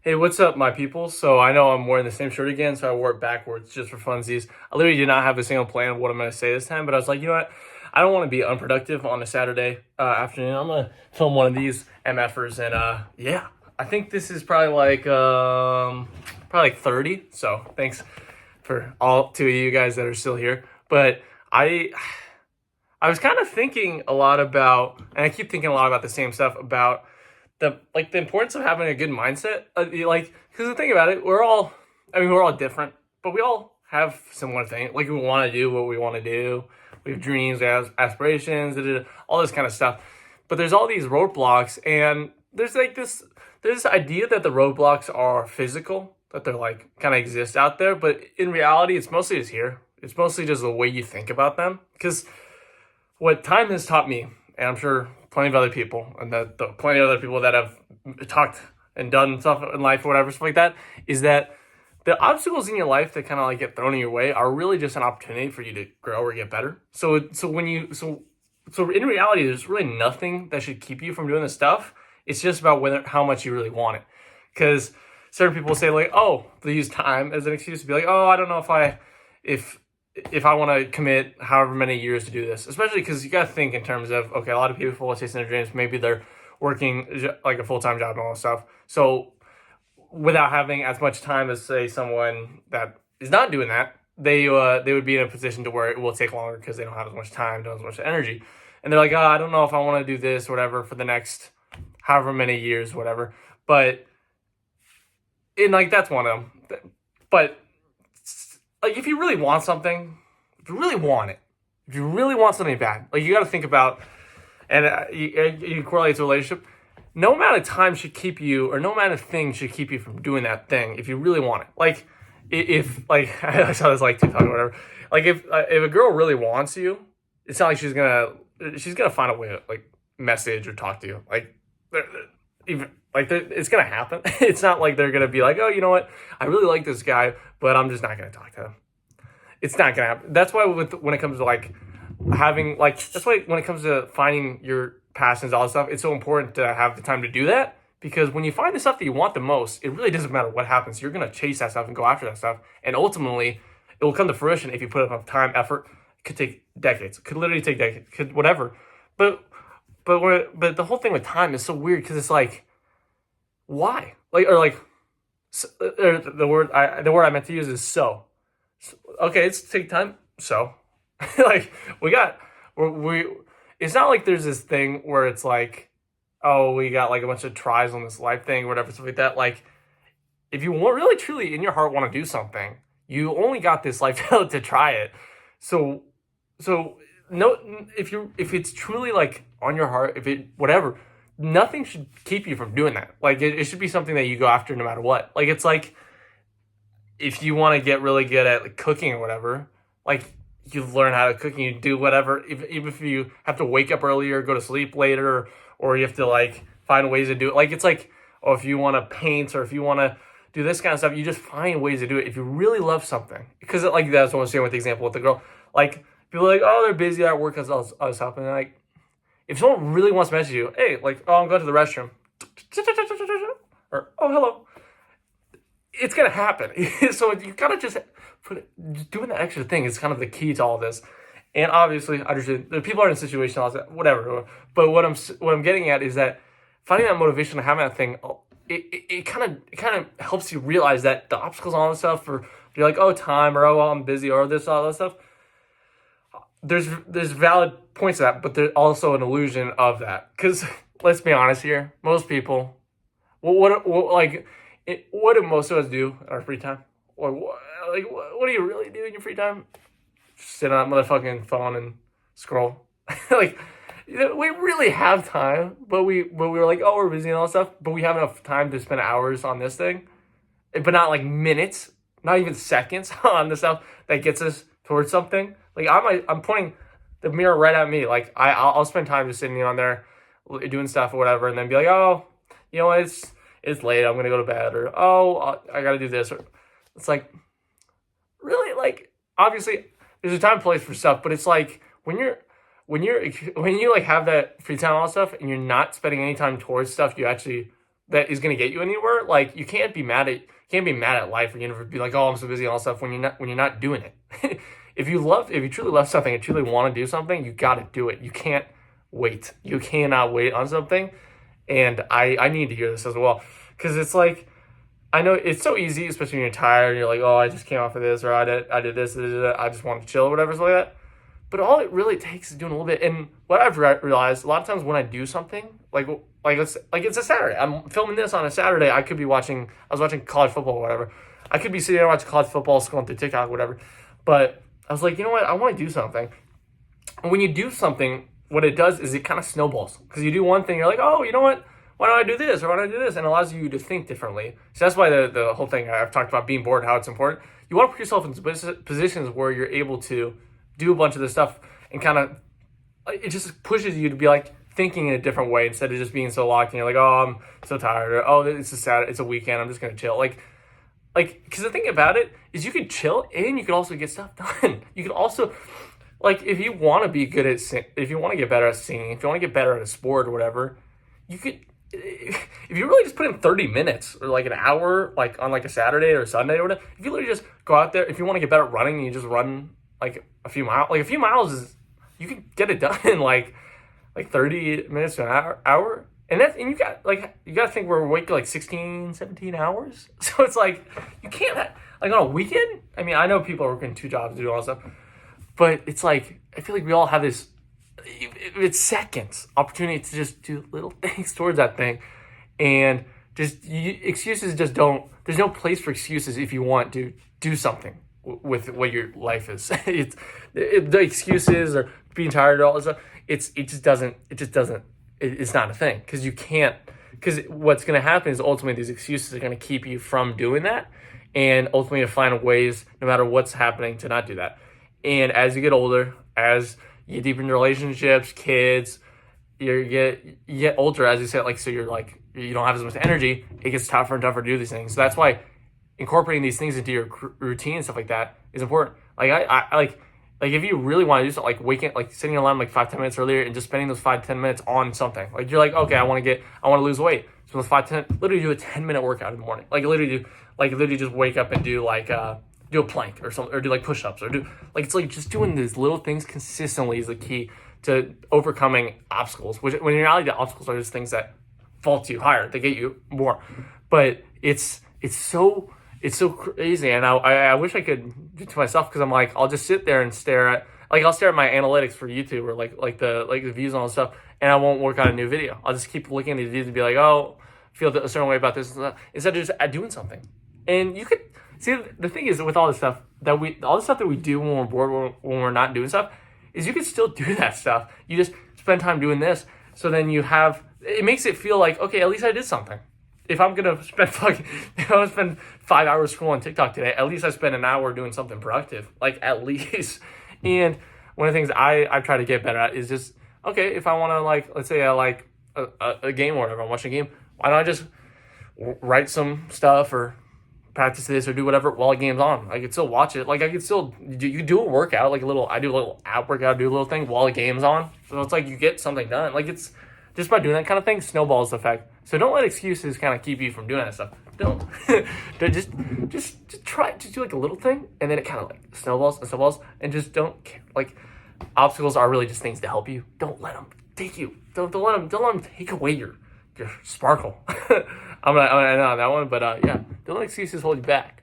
Hey, what's up, my people? So I know I'm wearing the same shirt again, so I wore it backwards just for funsies. I literally did not have a single plan of what I'm going to say this time, but I was like, you know what? I don't want to be unproductive on a Saturday afternoon. I'm going to film one of these MFers, and yeah, I think this is probably like 30. So thanks for all two of you guys that are still here. But I was kind of thinking a lot about, and I keep thinking a lot about the same stuff about the importance of having a good mindset. Because the thing about it, we're all different, but we all have similar things. Like we want to do what we want to do. We have dreams, we have aspirations, all this kind of stuff. But there's all these roadblocks, and there's this idea that the roadblocks are physical, that they're like kind of exist out there. But in reality, it's mostly just here. It's mostly just the way you think about them. Because what time has taught me, and I'm sure plenty of other people, and plenty of other people that have talked and done stuff in life or whatever, stuff like that, is that the obstacles in your life that kind of like get thrown in your way are really just an opportunity for you to grow or get better. So in reality, there's really nothing that should keep you from doing this stuff. It's just about how much you really want it. Because certain people say like, oh, they use time as an excuse to be like, oh, I don't know if I want to commit however many years to do this, especially because you got to think in terms of, okay, a lot of people are chasing their dreams. Maybe they're working like a full-time job and all that stuff. So without having as much time as, say, someone that is not doing that, they would be in a position to where it will take longer because they don't have as much time, don't have as much energy. And they're like, oh, I don't know if I want to do this or whatever for the next however many years, whatever. But that's one of them. But like if you really want something, if you really want it, if you really want something bad, like you got to think about, and you correlate to a relationship. No amount of time should keep you, or no amount of thing should keep you from doing that thing if you really want it. Like if like I saw this like TikTok or whatever. Like if a girl really wants you, it's not like she's gonna find a way to like message or talk to you. Like it's gonna happen. It's not like they're gonna be like, oh, you know what? I really like this guy, but I'm just not gonna talk to him. It's not gonna happen. That's why when it comes to when it comes to finding your passions, all that stuff, it's so important to have the time to do that. Because when you find the stuff that you want the most, it really doesn't matter what happens. You're gonna chase that stuff and go after that stuff, and ultimately, it will come to fruition if you put enough time, effort. It could take decades. It could literally take decades. Could whatever. But the whole thing with time is so weird because it's like, why? The word I meant to use is so. Okay, it's take time. So, like we it's not like there's this thing where it's like, oh, we got like a bunch of tries on this life thing or whatever, stuff like that. Like, if you really truly in your heart want to do something, you only got this life to try it. So no, if it's truly like on your heart, if it whatever, nothing should keep you from doing that. Like it should be something that you go after no matter what. Like it's like if you want to get really good at like, cooking or whatever, like you learn how to cook and you do whatever. Even if you have to wake up earlier, go to sleep later, or you have to like find ways to do it. Like it's like, oh, if you want to paint or if you want to do this kind of stuff, you just find ways to do it if you really love something. Because like that's what I was saying with the example with the girl. Like people are like, oh, they're busy at work and all this stuff, and like if someone really wants to message you, hey, like, oh, I'm going to the restroom, or oh, hello, it's gonna happen. So you gotta just doing that extra thing is kind of the key to all this. And obviously, I understand the people are in a situation, whatever. But what I'm getting at is that finding that motivation and having that thing, it kind of helps you realize that the obstacles and all this stuff, or you're like, oh, time, or oh, well, I'm busy, or this, all that stuff. There's valid points to that, but there's also an illusion of that. Because let's be honest here, most people, what do most of us do in our free time? Or what do you really do in your free time? Just sit on that motherfucking phone and scroll. Like we really have time, but we were like, oh, we're busy and all that stuff. But we have enough time to spend hours on this thing, but not like minutes, not even seconds on the stuff that gets us towards something. Like I'm pointing the mirror right at me. Like I'll spend time just sitting on there doing stuff or whatever, and then be like, oh, you know what, it's late, I'm gonna go to bed, or oh, I gotta do this, or it's like really like obviously there's a time and place for stuff, but it's like when you like have that free time and all that stuff, and you're not spending any time towards stuff you actually that is going to get you anywhere, like you can't be mad at life, or you never be like, oh, I'm so busy and all that stuff when you're not doing it. If you truly love something and truly want to do something, you got to do it. You can't wait. You cannot wait on something. And I need to hear this as well, because it's like, I know it's so easy, especially when you're tired and you're like, oh, I just came off of this, or I did this, I just want to chill or whatever, something like that. But all it really takes is doing a little bit. And what I've realized, a lot of times when I do something, like it's a Saturday. I'm filming this on a Saturday. I was watching college football or whatever. I could be sitting there watching college football, scrolling through TikTok, whatever. But I was like, you know what? I want to do something. And when you do something, what it does is it kind of snowballs. Because you do one thing, you're like, oh, you know what? Why don't I do this? Or why don't I do this? And it allows you to think differently. So that's why the whole thing I've talked about being bored, how it's important. You want to put yourself in positions where you're able to do a bunch of this stuff, and kind of, it just pushes you to be like thinking in a different way instead of just being so locked in. You're like, oh, I'm so tired, or oh, it's a weekend, I'm just gonna chill. Like, because the thing about it is you can chill and you can also get stuff done. You can also, like, if you want to be good at if you want to get better at singing, if you want to get better at a sport or whatever, you could, if you really just put in 30 minutes or like an hour, like on like a Saturday or Sunday or whatever, if you literally just go out there, if you want to get better at running and you just run like a few miles is, you can get it done in like 30 minutes to an hour. And you got to think we're awake like 16, 17 hours. So it's like, you can't, like on a weekend, I mean, I know people are working 2 jobs to do all that stuff, but it's like, I feel like we all have this, it's seconds opportunity to just do little things towards that thing. And excuses just don't, there's no place for excuses if you want to do something with what your life is. The excuses or being tired or all this stuff, it's not a thing, because you can't, because what's going to happen is ultimately these excuses are going to keep you from doing that, and ultimately you find ways, no matter what's happening, to not do that. And as you get older, as you get deeper into relationships, kids, you get older, as you said, like, so you're like, you don't have as much energy, it gets tougher and tougher to do these things. So that's why incorporating these things into your routine and stuff like that is important. Like like if you really want to do something, like waking, like setting your alarm like 5-10 minutes earlier and just spending those 5-10 minutes on something. Like you're like, okay, I want to lose weight. So those 5-10, literally do a 10-minute workout in the morning. Like literally just wake up and do like do a plank or something, or do like push-ups, or do like, it's like just doing these little things consistently is the key to overcoming obstacles. Which, when in reality, the obstacles are just things that vault you higher, they get you more. But it's so crazy, and I wish I could do it to myself, because I'm like, I'll just sit there and I'll stare at my analytics for YouTube, or like the views and all that stuff, and I won't work on a new video. I'll just keep looking at these videos and be like, oh, feel a certain way about this and that, instead of just doing something. And you could see, the thing is with all the stuff that we do when we're bored, when we're not doing stuff, is you can still do that stuff. You just spend time doing this, so then it makes it feel like, okay, at least I did something. If I'm gonna spend 5 hours scrolling TikTok today, at least I spent an hour doing something productive, like at least. And one of the things I try to get better at is just, okay, if I want to, like, let's say I like a game or whatever, I'm watching a game, why don't I just write some stuff or practice this or do whatever while the game's on? I could still watch it. Like, I could still do a workout, like I do a little app workout, do a little thing while the game's on. So it's like you get something done. Like, it's just by doing that kind of thing, snowballs the effect. So don't let excuses kind of keep you from doing that stuff. Don't just try to do like a little thing, and then it kind of like snowballs, and just don't care. Like, obstacles are really just things to help you. Don't let them take you. Don't let them take away your sparkle. I'm gonna end on that one, but yeah, don't let excuses hold you back.